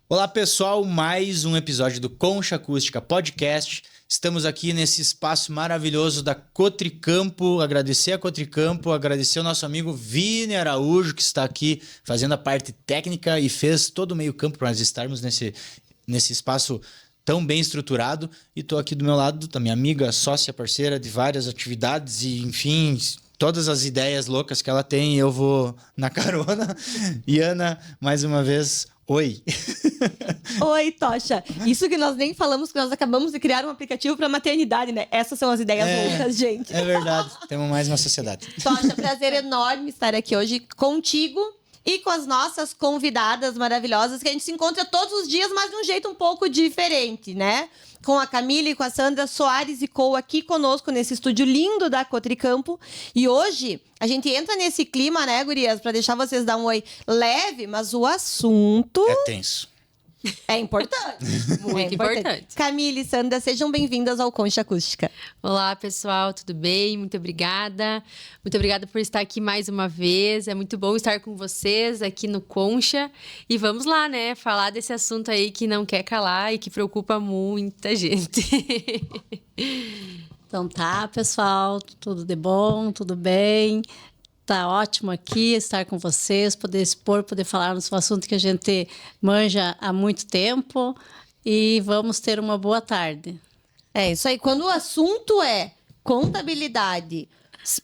Olá pessoal, mais um episódio do Concha Acústica Podcast. Estamos aqui nesse espaço maravilhoso da Cotricampo. Agradecer a Cotricampo, agradecer ao nosso amigo Vini Araújo, que está aqui fazendo a parte técnica e fez todo o meio campo para nós estarmos nesse espaço tão bem estruturado. E estou aqui do meu lado, da minha amiga, sócia, parceira de várias atividades e, enfim, todas as ideias loucas que ela tem, eu vou na carona. E Ana, mais uma vez, oi. Oi, Tocha. Isso que nós nem falamos, que nós acabamos de criar um aplicativo para maternidade, né? Essas são as ideias loucas, gente. É verdade, temos mais uma sociedade. Tocha, prazer enorme estar aqui hoje contigo e com as nossas convidadas maravilhosas, que a gente se encontra todos os dias, mas de um jeito um pouco diferente, né? Com a Camila e com a Sandra Soares e Co aqui conosco nesse estúdio lindo da Cotricampo. E hoje a gente entra nesse clima, né, gurias? Pra deixar vocês dar um oi leve, mas o assunto É tenso. é importante. Muito importante. Camila e Sandra, sejam bem-vindas ao Concha Acústica. Olá, pessoal, tudo bem? Muito obrigada. Muito obrigada por estar aqui mais uma vez. É muito bom estar com vocês aqui no Concha. E vamos lá, né? Falar desse assunto aí que não quer calar e que preocupa muita gente. Então tá, pessoal, tudo de bom, tudo bem? Tá ótimo aqui estar com vocês, poder expor, poder falar no assunto que a gente manja há muito tempo e vamos ter uma boa tarde. É isso aí. Quando o assunto é contabilidade,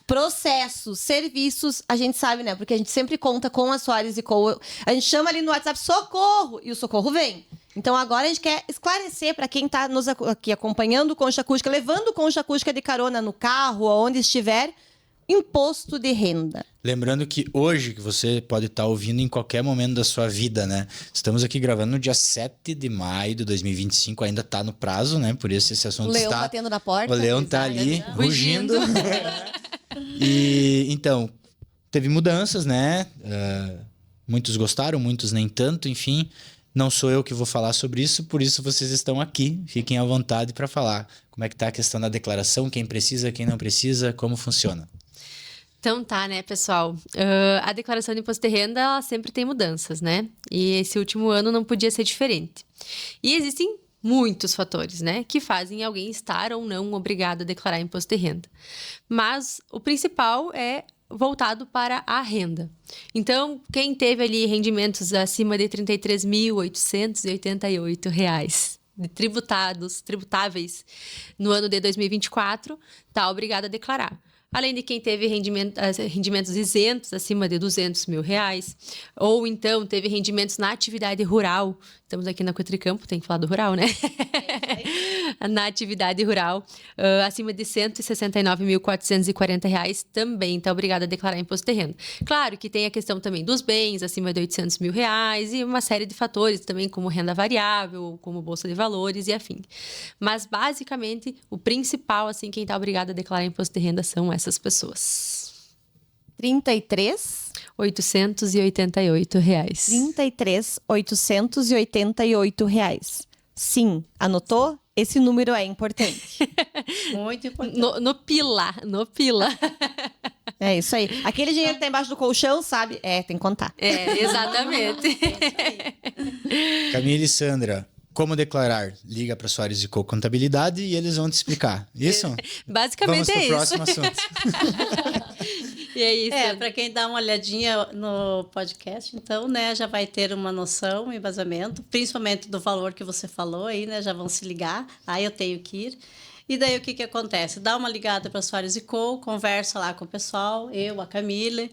processos, serviços, a gente sabe, né? Porque a gente sempre conta com a Soares e Co. A gente chama ali no WhatsApp socorro e o socorro vem. Então agora a gente quer esclarecer para quem está nos aqui acompanhando o Concha Acústica, levando o Concha Acústica de carona no carro, aonde estiver, imposto de renda. Lembrando que hoje, que você pode estar ouvindo em qualquer momento da sua vida, né? Estamos aqui gravando no dia 7 de maio de 2025, ainda está no prazo, né? Por isso esse assunto O leão está... batendo na porta. O leão está ali, rugindo. Rugindo. E, então, teve mudanças, né? Muitos gostaram, muitos nem tanto, enfim. Não sou eu que vou falar sobre isso, por isso vocês estão aqui. Fiquem à vontade para falar como é que está a questão da declaração, quem precisa, quem não precisa, como funciona. Então tá, né, pessoal? A declaração de imposto de renda, ela sempre tem mudanças, né? E esse último ano não podia ser diferente. E existem muitos fatores, né, que fazem alguém estar ou não obrigado a declarar imposto de renda. Mas o principal é voltado para a renda. Então, quem teve ali rendimentos acima de R$ 33.888 tributáveis no ano de 2024, está obrigado a declarar. Além de quem teve rendimentos isentos acima de R$200 mil, ou então teve rendimentos na atividade rural. Estamos aqui na Cotricampo, tem que falar do rural, né? Na atividade rural, acima de R$ 169.440, também está obrigado a declarar imposto de renda. Claro que tem a questão também dos bens, acima de R$800 mil, e uma série de fatores também, como renda variável, como bolsa de valores e afim. Mas, basicamente, o principal, assim, quem está obrigado a declarar imposto de renda são essas pessoas. 888 reais. Sim, anotou? Esse número é importante. Muito importante. No pila. É isso aí. Aquele dinheiro que tá embaixo do colchão, sabe? Tem que contar. Exatamente. Camila e Sandra, como declarar? Liga para Soares e Co Contabilidade e eles vão te explicar. Isso? Basicamente Vamos é pro isso. próximo assunto. E é isso. Para quem dá uma olhadinha no podcast, então, né, já vai ter uma noção, um embasamento, principalmente do valor que você falou aí, né, já vão se ligar, eu tenho que ir. E daí o que acontece? Dá uma ligada para Soares e Co, conversa lá com o pessoal, eu, a Camila,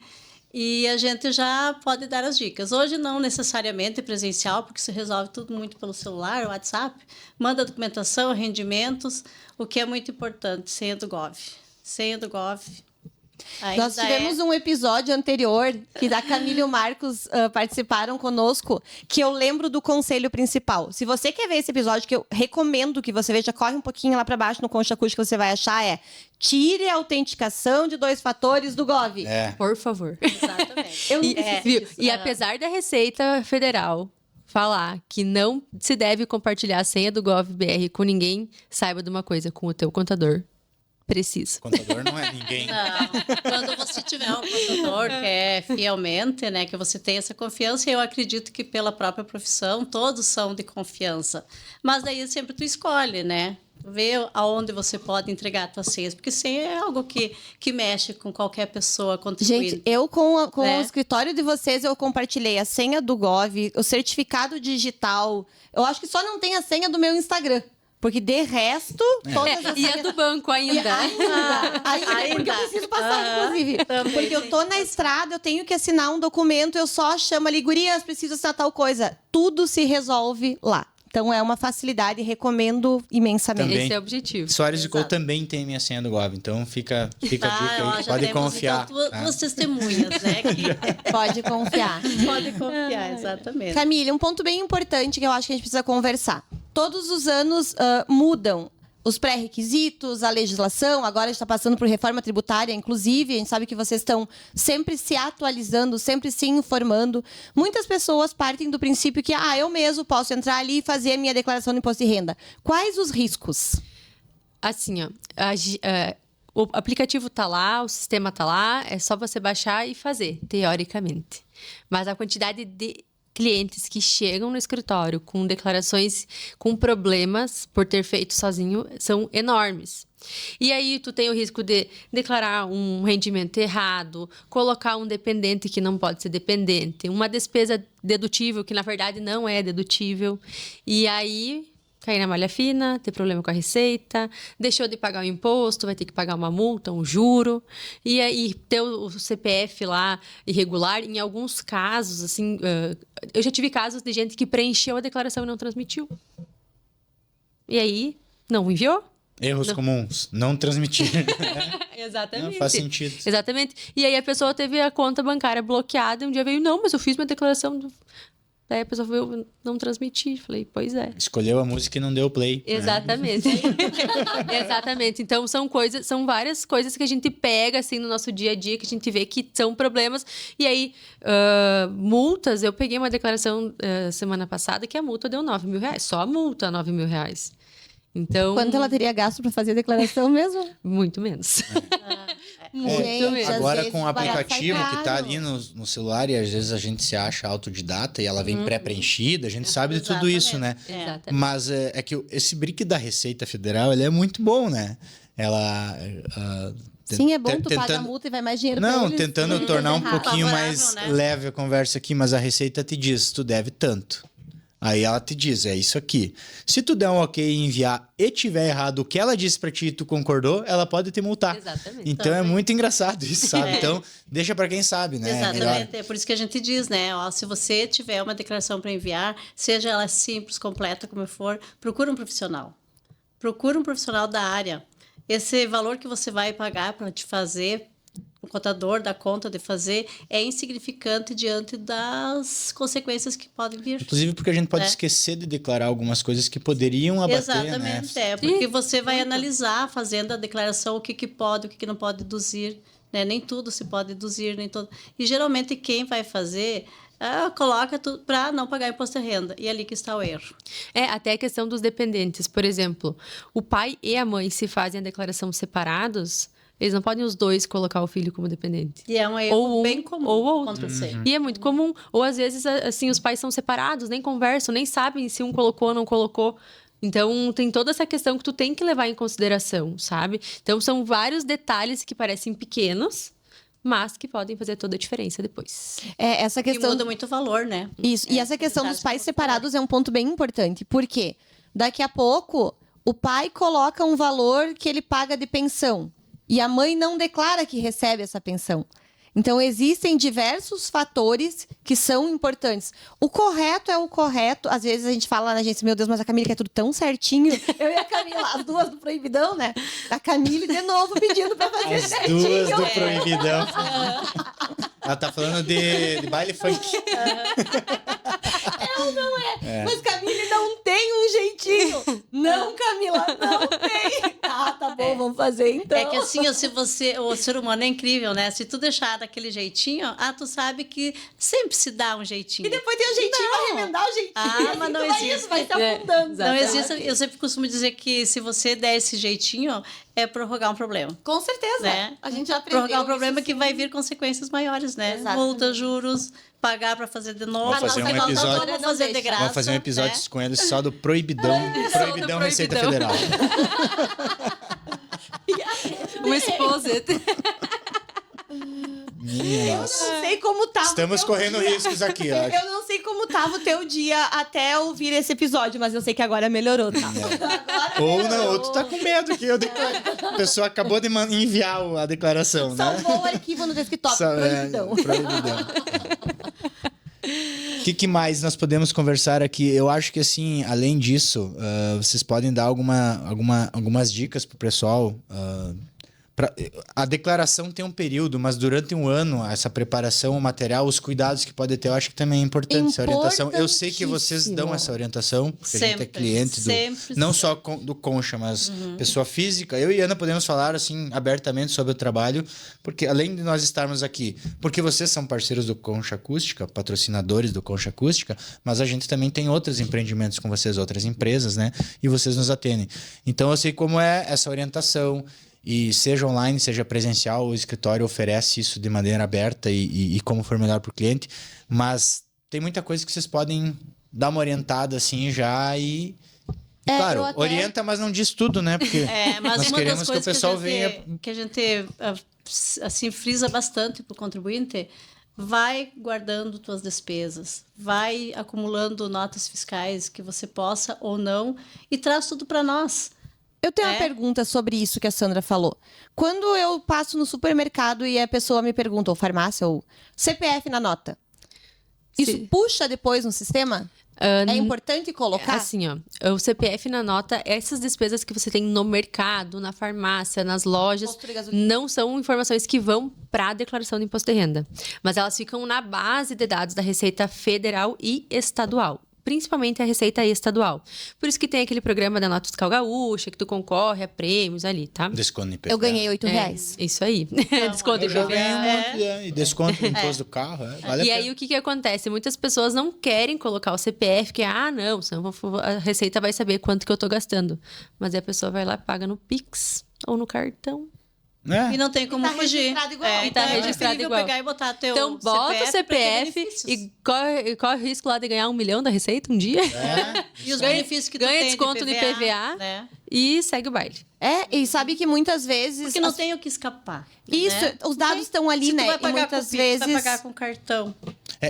e a gente já pode dar as dicas. Hoje não necessariamente presencial, porque se resolve tudo muito pelo celular, WhatsApp, manda documentação, rendimentos, o que é muito importante, senha do Gov. Senha do Gov. Nós tivemos um episódio anterior que a Camila e o Marcos participaram conosco, que eu lembro do conselho principal. Se você quer ver esse episódio, que eu recomendo que você veja, corre um pouquinho lá para baixo no Concha Acústica, que você vai achar, tire a autenticação de 2 fatores do Gov. Por favor. Exatamente. E apesar da Receita Federal falar que não se deve compartilhar a senha do GovBR com ninguém, saiba de uma coisa, com o teu contador. Preciso. Contador não é ninguém. Não, quando você tiver um contador que é fielmente, né, que você tem essa confiança, eu acredito que pela própria profissão, todos são de confiança. Mas daí sempre tu escolhe, né? Ver aonde você pode entregar as tuas senhas, porque senha é algo que mexe com qualquer pessoa contribuindo. Gente, eu com Né? o escritório de vocês, eu compartilhei a senha do Gov, o certificado digital. Eu acho que só não tem a senha do meu Instagram. Porque de resto, todas as E a senhas... do banco ainda. Ainda, porque eu preciso passar, inclusive. Também Porque eu tô na estrada, eu tenho que assinar um documento, eu só chamo ali, gurias, preciso assinar tal coisa. Tudo se resolve lá. Então é uma facilidade, recomendo imensamente. Também. Esse é o objetivo. Soares Co Exato. também tem minha senha do Gov, então fica a dica ó, aí, já pode temos, confiar. Então, tá? duas testemunhas, né? Que Pode confiar. pode confiar, exatamente. Camille, um ponto bem importante que eu acho que a gente precisa conversar. Todos os anos mudam os pré-requisitos, a legislação. Agora a gente está passando por reforma tributária, inclusive. A gente sabe que vocês estão sempre se atualizando, sempre se informando. Muitas pessoas partem do princípio que eu mesmo posso entrar ali e fazer a minha declaração de imposto de renda. Quais os riscos? Assim, ó, o aplicativo tá lá, o sistema tá lá, é só você baixar e fazer, teoricamente. Mas a quantidade de clientes que chegam no escritório com declarações com problemas por ter feito sozinho são enormes. E aí tu tem o risco de declarar um rendimento errado, colocar um dependente que não pode ser dependente, uma despesa dedutível que na verdade não é dedutível. E aí cair na malha fina, ter problema com a receita, deixou de pagar o imposto, vai ter que pagar uma multa, um juro, e aí ter o CPF lá irregular. Em alguns casos, assim, eu já tive casos de gente que preencheu a declaração e não transmitiu. E aí, não enviou? Erros comuns, não transmitir. Exatamente. Não faz sentido. Exatamente. E aí a pessoa teve a conta bancária bloqueada, e um dia veio, não, mas eu fiz minha declaração Daí a pessoa veio não transmitir. Falei, pois é. Escolheu a música e não deu play. Exatamente. Exatamente. Então, são várias coisas que a gente pega, assim, no nosso dia a dia, que a gente vê que são problemas. E aí, multas, eu peguei uma declaração semana passada que a multa deu R$9.000. Só a multa, R$9.000. Então... Quanto ela teria gasto para fazer a declaração mesmo? Muito menos. Muito Gente, menos. Agora Às com o vezes barato aplicativo sai que tá caro. ali no celular e às vezes a gente se acha autodidata e ela vem pré-preenchida, a gente sabe de tudo isso, né? Exatamente. Mas é que esse brick da Receita Federal, ele é muito bom, né? Ela... Sim, é bom, tu paga a multa e vai mais dinheiro pra Não, eles. tentando tornar um pouquinho mais Favorável, né? leve a conversa aqui, mas a Receita te diz, tu deve tanto. Aí ela te diz, é isso aqui. Se tu der um ok e enviar e tiver errado o que ela disse pra ti e tu concordou, ela pode te multar. Exatamente. Então é muito engraçado isso, sabe? É. Então deixa pra quem sabe, né? É melhor. Exatamente, é por isso que a gente diz, né? Ó, se você tiver uma declaração para enviar, seja ela simples, completa, como for, procura um profissional. Procura um profissional da área. Esse valor que você vai pagar para te fazer, o contador dá conta de fazer, é insignificante diante das consequências que podem vir. Inclusive porque a gente pode É. esquecer de declarar algumas coisas que poderiam abater, Exatamente, né? porque você vai analisar, fazendo a declaração, o que pode, o que não pode deduzir, né? Nem tudo se pode deduzir, nem todo. E geralmente quem vai fazer coloca tudo para não pagar imposto de renda. E é ali que está o erro. Até a questão dos dependentes. Por exemplo, o pai e a mãe, se fazem a declaração separados, eles não podem os dois colocar o filho como dependente. E é um erro Ou um, bem comum ou outro. acontecer. E é muito comum. Ou às vezes, assim, os pais são separados, nem conversam, nem sabem se um colocou ou não colocou. Então, tem toda essa questão que tu tem que levar em consideração, sabe? Então, são vários detalhes que parecem pequenos, mas que podem fazer toda a diferença depois. Essa E questão... muda muito o valor, né? Isso. E essa questão dos pais separados é um ponto bem importante. Por quê? Daqui a pouco, o pai coloca um valor que ele paga de pensão. E a mãe não declara que recebe essa pensão. Então, existem diversos fatores que são importantes. O correto é o correto. Às vezes a gente fala na agência, meu Deus, mas a Camille quer tudo tão certinho. Eu e a Camila, as duas do Proibidão, né? A Camille, de novo, pedindo pra fazer As certinho. duas do Proibidão. Ela tá falando de baile funk. Mas Camille não tem um jeitinho. Não, Camila, não tem. Tá bom, vamos fazer então. É que assim, ó, se você, o ser humano é incrível, né? Se tu deixar daquele jeitinho, tu sabe que sempre se dá um jeitinho. E depois tem o jeitinho pra remendar o jeitinho. Mas não Vai existe. vai se afundando. Não existe. Eu sempre costumo dizer que se você der esse jeitinho, é prorrogar um problema. Com certeza. Né? A gente já aprendeu. Prorrogar um problema isso, que sim. vai vir consequências maiores, né? Exatamente. Multa, juros, pagar para fazer de novo. Vamos fazer um episódio- Vamos fazer de graça. Vamos fazer um episódio né? com eles só do Proibidão. Proibidão do Receita Proibidão. Federal. Um exposit. Minha Eu nossa. não sei como tava. Estamos o teu correndo dia. riscos aqui, ó. Eu não sei como tava o teu dia até ouvir esse episódio, mas eu sei que agora melhorou, tá? Agora Ou melhorou. não, ou tu tá com medo que a pessoa acabou de enviar a declaração, né? Salvou o arquivo no desktop. Proibidão. Proibidão. O que mais nós podemos conversar aqui? Eu acho que, assim, além disso, vocês podem dar algumas dicas pro pessoal. A declaração tem um período, mas durante um ano, essa preparação, o material, os cuidados que pode ter, eu acho que também é importante essa orientação. Eu sei que vocês dão essa orientação, porque a gente é Sempre, cliente sempre, não sempre. só do Concha, mas pessoa física. Eu e Ana podemos falar, assim, abertamente sobre o trabalho, porque além de nós estarmos aqui, porque vocês são parceiros do Concha Acústica, patrocinadores do Concha Acústica, mas a gente também tem outros empreendimentos com vocês, outras empresas, né? E vocês nos atendem. Então eu sei como é essa orientação. E seja online, seja presencial, o escritório oferece isso de maneira aberta e como for melhor para o cliente. Mas tem muita coisa que vocês podem dar uma orientada assim já e claro, eu até- orienta, mas não diz tudo, né? Porque Mas nós uma queremos das que o coisas pessoal que venha... a gente assim frisa bastante para o contribuinte, vai guardando tuas despesas, vai acumulando notas fiscais que você possa ou não e traz tudo para nós. Eu tenho uma pergunta sobre isso que a Sandra falou. Quando eu passo no supermercado e a pessoa me pergunta, ou farmácia, ou CPF na nota, isso Sim. puxa depois no sistema? É importante colocar? Assim, ó, o CPF na nota, essas despesas que você tem no mercado, na farmácia, nas lojas, Posto de gasolina. não são informações que vão para a declaração do imposto de renda. Mas elas ficam na base de dados da Receita Federal e Estadual. Principalmente a Receita Estadual. Por isso que tem aquele programa da Nota Fiscal Gaúcha, que tu concorre a prêmios ali, tá? Desconto no IPVA. Eu ganhei R$8. Isso aí. Desconto Eu já IPVA. ganhei um monte, e desconto no imposto do carro. Vale E a aí, pena. o que acontece? Muitas pessoas não querem colocar o CPF, que não, senão a Receita vai saber quanto que eu tô gastando. Mas aí a pessoa vai lá e paga no Pix ou no cartão. É. E não tem como tá fugir. registrado igual. É, E então tá é registrado preferível igual. pegar e botar teu Então, bota o para ter CPF benefícios. e corre o risco lá de ganhar 1 milhão da Receita um dia. E os ganha- benefícios que tu ganha tem desconto de no IPVA. né? E segue o baile. E sabe que muitas vezes... Porque não tem o que escapar. Isso, né? os dados estão ali, Se tu né? vai E pagar muitas com Pix, vai vezes... pagar com cartão.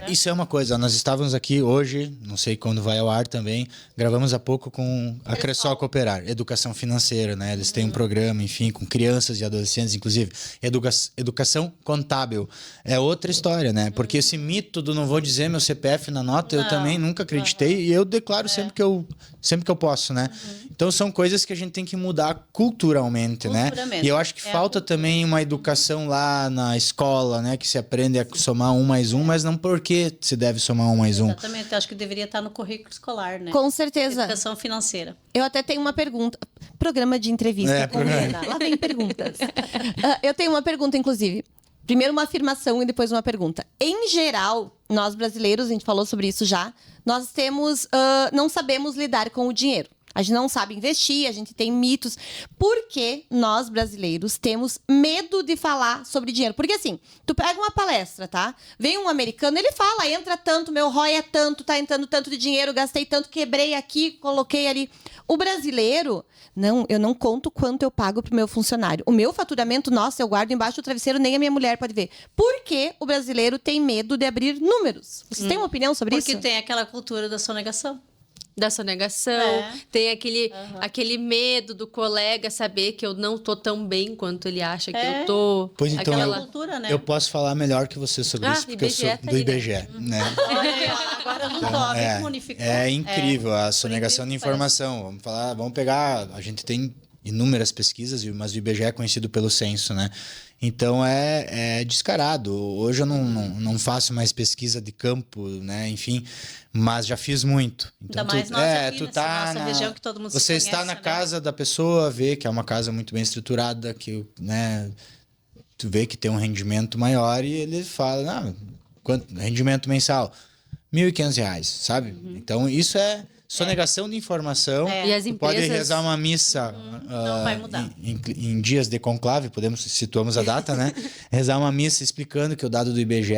Isso é uma coisa, nós estávamos aqui hoje, não sei quando vai ao ar também, gravamos há pouco com a Cressol Cooperar, Educação Financeira, né? Eles têm um programa, enfim, com crianças e adolescentes, inclusive, educação contábil. É outra história, né? Porque esse mito do não vou dizer meu CPF na nota, eu também nunca acreditei e eu declaro sempre que eu posso, né? Então são coisas que a gente tem que mudar culturalmente, né? Culturalmente. E eu acho que É a falta também uma educação lá na escola, né? Que se aprende a somar 1 mais 1, mas não porque se deve somar 1 mais 1. Exatamente. Eu acho que deveria estar no currículo escolar, né? Com certeza. Educação financeira. Eu até tenho uma pergunta. Programa de entrevista com programa. Ana. Lá vem perguntas. Eu tenho uma pergunta, inclusive. Primeiro uma afirmação e depois uma pergunta. Em geral, nós brasileiros, a gente falou sobre isso já, nós temos... não sabemos lidar com o dinheiro. A gente não sabe investir, a gente tem mitos. Por que nós, brasileiros, temos medo de falar sobre dinheiro? Porque assim, tu pega uma palestra, tá? Vem um americano, ele fala, entra tanto, meu ROI é tanto, tá entrando tanto de dinheiro, gastei tanto, quebrei aqui, coloquei ali. O brasileiro, não, eu não conto quanto eu pago pro meu funcionário. O meu faturamento, nossa, eu guardo embaixo do travesseiro, nem a minha mulher pode ver. Por que o brasileiro tem medo de abrir números? Vocês têm uma opinião sobre Porque isso? tem aquela cultura da sonegação. Da sonegação, tem aquele medo do colega saber que eu não tô tão bem quanto ele acha que eu tô. Pois então, Aquela cultura, né? Eu posso falar melhor que você sobre isso, porque eu IBGE sou tá do aí, né? IBGE, né? Olha aí, ó, agora não Então, me unificou. é incrível a sonegação de incrível que informação. Vamos pegar, a gente tem inúmeras pesquisas, mas o IBGE é conhecido pelo censo, né? Então é descarado. Hoje eu não faço mais pesquisa de campo, né? Enfim, mas já fiz muito. Então, Ainda mais nós aqui, tu nessa tá nossa região que todo mundo você se está conhece, na né? casa da pessoa, vê que é uma casa muito bem estruturada, que, né, tu vê que tem um rendimento maior e ele fala, quanto rendimento mensal? R$1.500, sabe? Então, isso é sonegação de informação. E as Tu pode empresas- rezar uma missa não vai mudar. em dias de conclave, situamos a data, né? Rezar uma missa explicando que o dado do IBGE,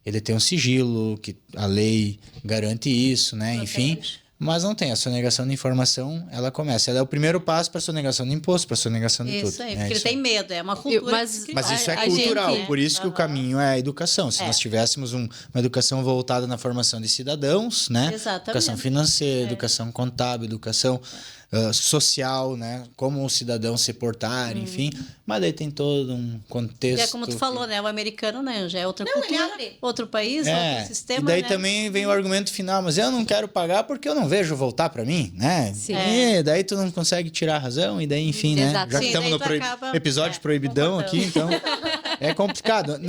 ele tem um sigilo, que a lei garante isso, né? Enfim, mas não tem. A sonegação de informação, ela começa. Ela é o primeiro passo para a sonegação de imposto, para a sonegação de tudo. Isso aí, né? porque ele Isso tem aí. medo, é uma cultura. Mas isso é A cultural, gente- por isso que o caminho é a educação. Se nós tivéssemos uma educação voltada na formação de cidadãos, né? Exatamente. Educação financeira, educação contábil, educação social, né? Como o cidadão se portar, enfim. Mas daí tem todo um contexto. E é como tu falou, né? O americano, né? Já é outra Não, cultura, ele abre. outro país, outro sistema, e daí né? também vem o argumento final, mas eu não quero pagar porque eu não vejo voltar para mim, né? Sim. E daí tu não consegue tirar a razão e daí, enfim, né? Exato. Já que Sim, estamos daí no tu acaba, episódio proibidão concordando. aqui, então é complicado.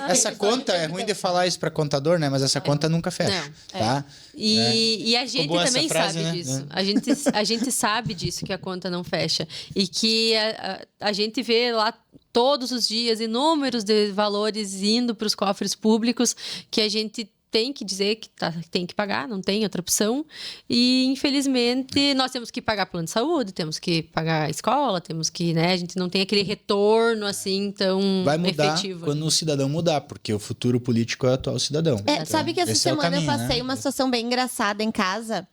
Essa conta, é ruim de falar isso para contador, né? Mas essa conta nunca fecha, tá? E a gente boa essa também frase, sabe né? disso. A gente sabe disso, que a conta não fecha. E que a gente vê lá todos os dias inúmeros de valores indo para os cofres públicos que a gente tem que dizer que tem que pagar, não tem outra opção. E, infelizmente, nós temos que pagar plano de saúde, temos que pagar a escola, temos que, né? A gente não tem aquele retorno, assim, tão Vai mudar efetivo. quando o cidadão mudar, porque o futuro político é o atual cidadão. É, sabe que essa esse é o semana caminho, eu passei né? uma situação bem engraçada em casa,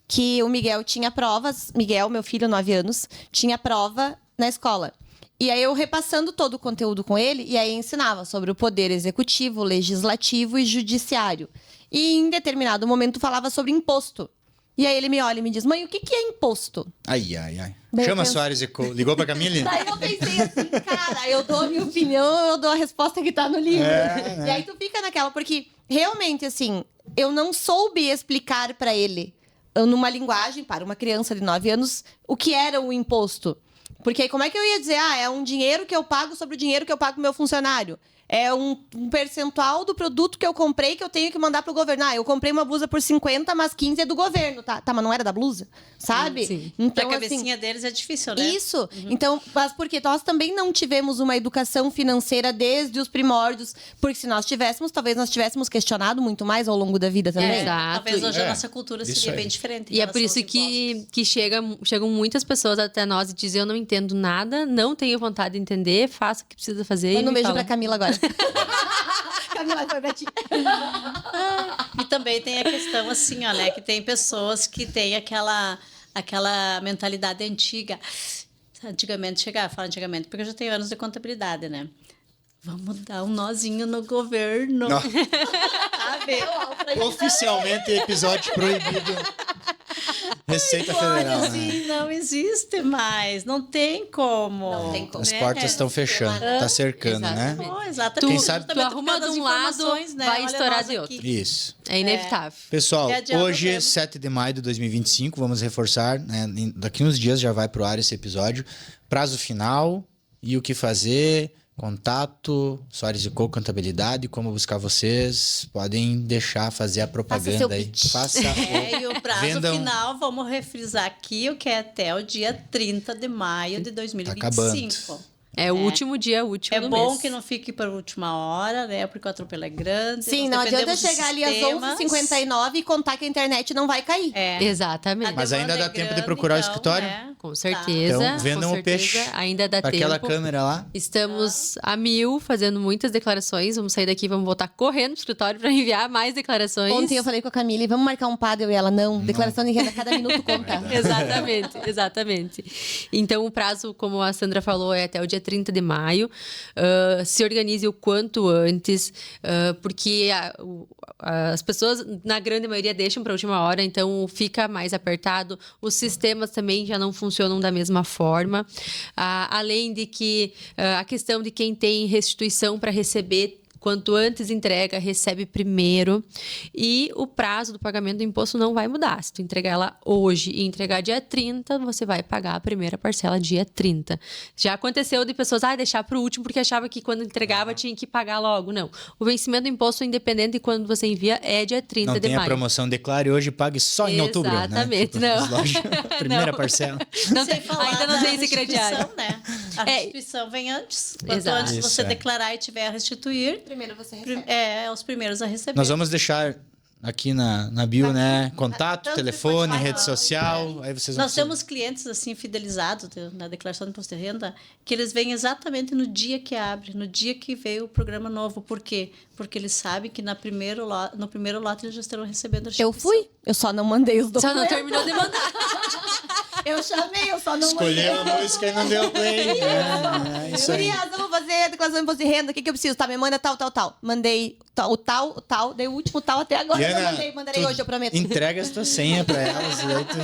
que o Miguel tinha provas, Miguel, meu filho, 9 anos, tinha prova na escola. E aí eu repassando todo o conteúdo com ele, e aí ensinava sobre o poder executivo, legislativo e judiciário. E em determinado momento falava sobre imposto. E aí ele me olha e me diz, mãe, o que é imposto? Ai. Daí eu Chama penso- Soares e Ligou pra Camille? Daí eu pensei assim, cara, eu dou a minha opinião, eu dou a resposta que tá no livro. né? E aí tu fica naquela, porque realmente, assim, eu não soube explicar pra ele, numa linguagem, para uma criança de 9 anos, o que era o imposto. Porque aí como é que eu ia dizer, é um dinheiro que eu pago sobre o dinheiro que eu pago pro meu funcionário? É um percentual do produto que eu comprei que eu tenho que mandar pro governo. Eu comprei uma blusa por 50, mas 15 é do governo, tá? Tá, mas não era da blusa, sabe? Sim. Então, Pra assim, cabecinha deles é difícil, né? isso. Então, mas porque nós também não tivemos uma educação financeira desde os primórdios. Porque se nós tivéssemos, talvez nós tivéssemos questionado muito mais ao longo da vida também. Exato. Talvez hoje a É, nossa cultura isso seria aí. bem diferente. em E é relação por isso aos impostos. que chegam muitas pessoas até nós e dizem: eu não entendo nada, não tenho vontade de entender, faço o que precisa fazer. Manda e um me beijo fala. pra Camila agora. Camila, foi pra ti. E também tem a questão assim, ó, né? Que tem pessoas que têm aquela mentalidade antiga. Antigamente, fala antigamente, porque eu já tenho anos de contabilidade, né? Vamos dar um nozinho no governo. Não. Sabe? Oficialmente episódio proibido. Receita Federal, né? Assim, não existe mais. Não tem como. Não tem como. As né? portas estão fechando, tá cercando, né? Exatamente. Oh, exatamente. Quem sabe- Justamente Tu arruma por causa de um das lado, informações, né? vai Olha estourar nós de aqui. outro. Isso. É inevitável. Pessoal, E adianta hoje, mesmo. 7 de maio de 2025, vamos reforçar, né? Daqui uns dias já vai pro ar esse episódio. Prazo final e o que fazer, contato, Soares e Co, contabilidade, como buscar vocês. Podem deixar fazer a seu propaganda aí. pitch. Faça E o prazo Vendam. final, vamos refrisar aqui, o que é até o dia 30 de maio de 2025. É o último dia útil É do bom mês. que não fique para a última hora, né? Porque o atropelo é grande. Sim, nós não adianta dependemos dos chegar ali às sistemas. 11h59 e contar que a internet não vai cair. É. Exatamente. Mas demanda ainda dá é tempo de grande, procurar o então, escritório? né? Com certeza. Então, vendam com o peixe certeza, ainda dá aquela tempo. câmera lá. Estamos a 1000 fazendo muitas declarações. Vamos sair daqui, vamos voltar correndo pro escritório para enviar mais declarações. Ontem eu falei com a Camila, vamos marcar um paddle e ela, não. Declaração de renda, cada minuto conta. Exatamente, exatamente. Então, o prazo, como a Sandra falou, é até o dia 30 de maio. Se organize o quanto antes, porque as pessoas, na grande maioria, deixam para a última hora, então fica mais apertado. Os sistemas também já não funcionam da mesma forma. Além de que a questão de quem tem restituição para receber Quanto antes entrega, recebe primeiro. E o prazo do pagamento do imposto não vai mudar. Se tu entregar ela hoje e entregar dia 30, você vai pagar a primeira parcela dia 30. Já aconteceu de pessoas deixar para o último porque achava que quando entregava tinha que pagar logo. Não. O vencimento do imposto, independente de quando você envia, é dia 30 Não de tem maio. a promoção Declare hoje, pague só em outubro. Exatamente, né? não. Primeira Não. parcela. Não Sem tem- falar ainda não da tem esse crediário. restituição, né? A restituição vem antes. Quanto Exato. antes Isso, você é. declarar e tiver a restituir, Primeiro você recebe. os primeiros a receber. Nós vamos deixar aqui na bio, né? Contato, Tanto telefone, Spotify, rede social. Aí vocês Nós vão temos clientes assim fidelizados na declaração de imposto de renda que eles vêm exatamente no dia que abre, no dia que veio o programa novo. Por quê? Porque eles sabem que no primeiro lote eles já estarão recebendo a Eu restituição. fui, eu só não mandei os Só documentos. não terminou de mandar. Eu chamei, eu só não mandei. escolher a música e não deu play. Isso aí. Gurias, eu vou fazer a declaração de imposto de renda, o que eu preciso? Tá, me manda tal. Mandei o tal, dei o último tal até agora. E, Ana, Mandarei tu hoje, eu prometo. Entrega a tua senha pra elas e aí tu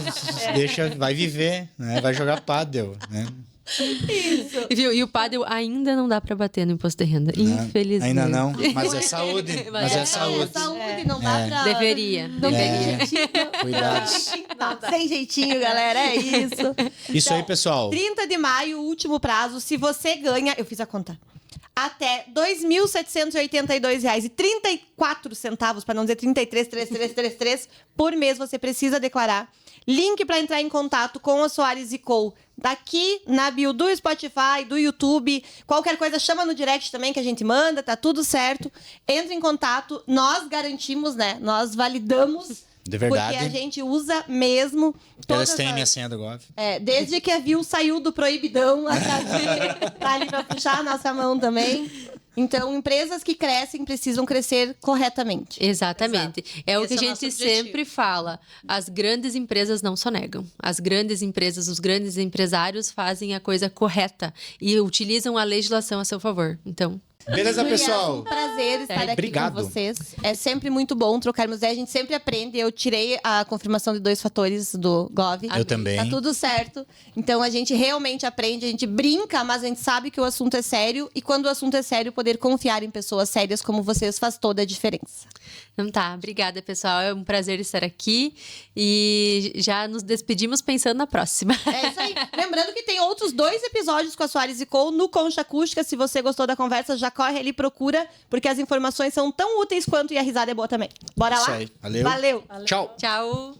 deixa, vai viver, né? Vai jogar pádel, né? Viu? E o pádel ainda não dá para bater no imposto de renda, infelizmente. Ainda não, mas é saúde. Mas é saúde. Saúde, não dá pra... Deveria. Cuidados. Tá, sem jeitinho, galera, é isso. Isso aí, pessoal. 30 de maio, o último prazo. Se você ganha, eu fiz a conta, até R$ 2.782,34, para não dizer 33,3333 por mês, você precisa declarar. Link para entrar em contato com a Soares & Co. Daqui na bio do Spotify, do YouTube. Qualquer coisa, chama no direct também que a gente manda, tá tudo certo. Entra em contato, nós garantimos, né? Nós validamos. De verdade. Porque a gente usa mesmo. Elas têm as- minha senha do Gov. desde que a Viu saiu do proibidão, a Xavi tá ali pra puxar a nossa mão também. Então, empresas que crescem precisam crescer corretamente. Exatamente. É o que a Esse é o nosso gente objetivo. sempre fala. As grandes empresas não sonegam. As grandes empresas, os grandes empresários fazem a coisa correta e utilizam a legislação a seu favor. Então, Beleza, Gurias, pessoal? um prazer estar aqui Obrigado. com vocês. É sempre muito bom trocarmos ideias. A gente sempre aprende. Eu tirei a confirmação de 2 fatores do Gov. Eu também. Tá tudo certo. Então, a gente realmente aprende. A gente brinca, mas a gente sabe que o assunto é sério. E quando o assunto é sério, poder confiar em pessoas sérias como vocês faz toda a diferença. então tá. Obrigada, pessoal. É um prazer estar aqui e já nos despedimos pensando na próxima. É isso aí. Lembrando que tem outros 2 episódios com a Soares & Co. no Concha Acústica. Se você gostou da conversa, já corre ali, procura, porque as informações são tão úteis quanto e a risada é boa também. Bora lá? Isso aí. Valeu. Valeu. Tchau. Tchau.